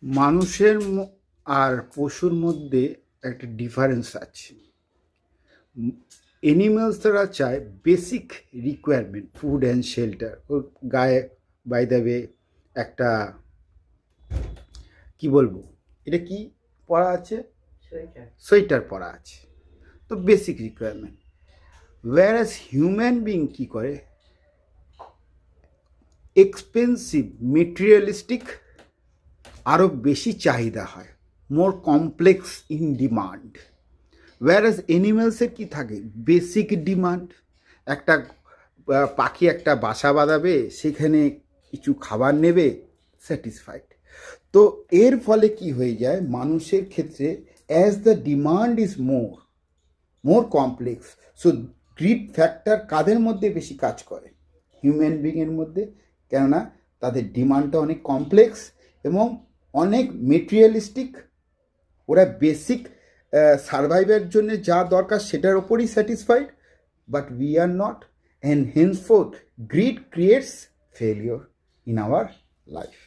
মানুষের আর পশুর মধ্যে একটা ডিফারেন্স আছে। অ্যানিমালসরা চায় basic requirement, food and shelter. ওর গায়ে বাই দ্য ওয়ে একটা কি বলবো, এটা কি পরা আছে? সোয়েটার পরা আছে। তো বেসিক রিকোয়ারমেন্ট। ওয়্যারাস হিউম্যান বিং কি করে, এক্সপেন্সিভ মেটেরিয়ালিস্টিক আরও বেশি চাহিদা হয়, মোর কমপ্লেক্স ইন ডিমান্ড। ওয়্যারাস অ্যানিমেলসের কী থাকে, বেসিক ডিমান্ড। একটা পাখি একটা বাসা বাঁধাবে, সেখানে কিছু খাবার নেবে, স্যাটিসফাইড। তো এর ফলে কি হয়ে যায় মানুষের ক্ষেত্রে, as the demand is more complex, so greed factor কাদের মধ্যে বেশি কাজ করে? হিউম্যান বিংয়ের মধ্যে। কেননা তাদের ডিমান্ডটা অনেক কমপ্লেক্স এবং অনেক মেটেরিয়ালিস্টিক। ওরা বেসিক সার্ভাইভের জন্য যা দরকার সেটার ওপরই satisfied, but we are not, and হেন্সফোর্থ grid creates failure in our life.